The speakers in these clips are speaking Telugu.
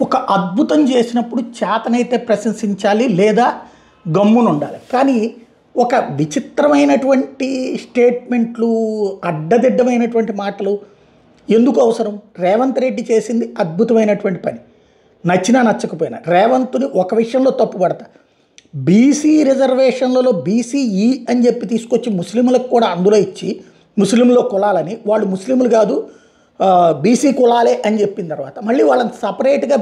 ఒక అద్భుతం చేసినప్పుడు చేతనైతే ప్రశంసించాలి లేదా గమ్మునుండాలి. కానీ ఒక విచిత్రమైనటువంటి స్టేట్మెంట్లు, అడ్డదిడ్డమైనటువంటి మాటలు ఎందుకు అవసరం? రేవంత్ రెడ్డి చేసింది అద్భుతమైనటువంటి పని. నచ్చినా నచ్చకపోయినా రేవంత్ని ఒక విషయంలో తప్పుపడతా. బీసీ రిజర్వేషన్లలో బీసీఈ అని చెప్పి తీసుకొచ్చి ముస్లింలకు కూడా అందులో ఇచ్చి ముస్లింలో కులాలని, వాళ్ళు ముస్లింలు కాదు బీసీ కులాలే అని చెప్పిన తర్వాత మళ్ళీ వాళ్ళని సపరేట్గా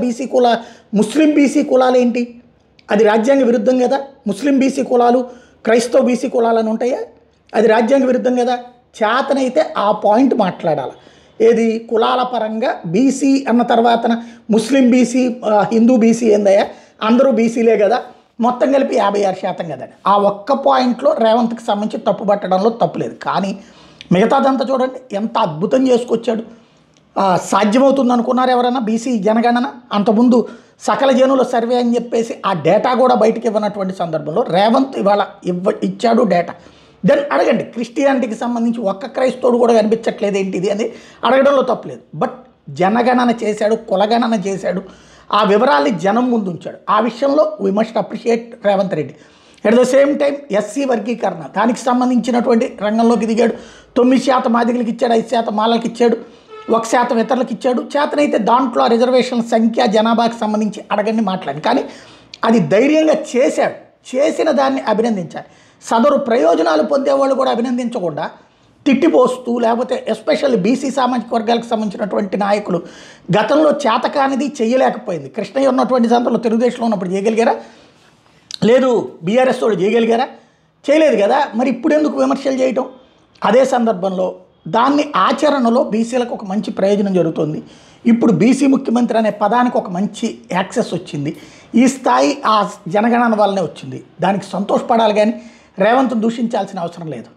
ముస్లిం బీసీ కులాలేంటి? అది రాజ్యాంగ విరుద్ధం కదా. ముస్లిం బీసీ కులాలు, క్రైస్తవ బీసీ కులాలని ఉంటాయా? అది రాజ్యాంగ విరుద్ధం కదా. చేతనైతే ఆ పాయింట్ మాట్లాడాలి. ఏది కులాల పరంగా బీసీ అన్న తర్వాత ముస్లిం బీసీ, హిందూ బీసీ ఏందయ్యా, అందరూ బీసీలే కదా, మొత్తం కలిపి 56% కదని ఆ ఒక్క పాయింట్లో రేవంత్కి సంబంధించి తప్పు పట్టడంలో తప్పులేదు. కానీ మిగతాదంతా చూడండి ఎంత అద్భుతం చేసుకొచ్చాడు. సాధ్యమవుతుంది అనుకున్నారు ఎవరైనా బీసీ జనగణన? అంతకుముందు సకల జనుల సర్వే అని చెప్పేసి ఆ డేటా కూడా బయటకు ఇవ్వనటువంటి సందర్భంలో రేవంత్ ఇవాళ ఇచ్చాడు డేటా. దెన్ అడగండి, క్రిస్టియానిటీకి సంబంధించి ఒక్క క్రైస్తవుడు కూడా కనిపించట్లేదు ఏంటిది అని అడగడంలో తప్పలేదు. బట్ జనగణన చేశాడు, కులగణన చేశాడు, ఆ వివరాల్ని జనం ముందు ఉంచాడు. ఆ విషయంలో we must appreciate Revanth Reddy. At the same time SC వర్గీకరణ దానికి సంబంధించినటువంటి రంగంలోకి దిగాడు. 9% మాదిగలకి ఇచ్చాడు, 5% మాలకి ఇచ్చాడు, 1% ఇతరులకు ఇచ్చాడు. చేతనైతే దాంట్లో రిజర్వేషన్ల సంఖ్య జనాభాకి సంబంధించి అడగండి మాట్లాడి. కానీ అది ధైర్యంగా చేశాడు. చేసిన దాన్ని అభినందించాలి. సదరు ప్రయోజనాలు పొందేవాళ్ళు కూడా అభినందించకుండా తిట్టిపోస్తూ, లేకపోతే ఎస్పెషల్లీ బీసీ సామాజిక వర్గాలకు సంబంధించినటువంటి నాయకులు గతంలో చేతకానిది చేయలేకపోయింది. కృష్ణయ్య ఉన్నటువంటి సందర్భంలో తెలుగుదేశంలో ఉన్నప్పుడు చేయగలిగారా? లేదు. బీఆర్ఎస్ వాళ్ళు చేయగలిగారా? చేయలేదు కదా. మరి ఇప్పుడు ఎందుకు విమర్శలు చేయటం? అదే సందర్భంలో దాన్ని ఆచరణలో బీసీలకు ఒక మంచి ప్రయోజనం జరుగుతుంది. ఇప్పుడు బీసీ ముఖ్యమంత్రి అనే పదానికి ఒక మంచి యాక్సెస్ వచ్చింది. ఈ స్థాయి ఆ జనగణన వల్లనే వచ్చింది. దానికి సంతోషపడాలి కానీ రేవంత్ దూషించాల్సిన అవసరం లేదు.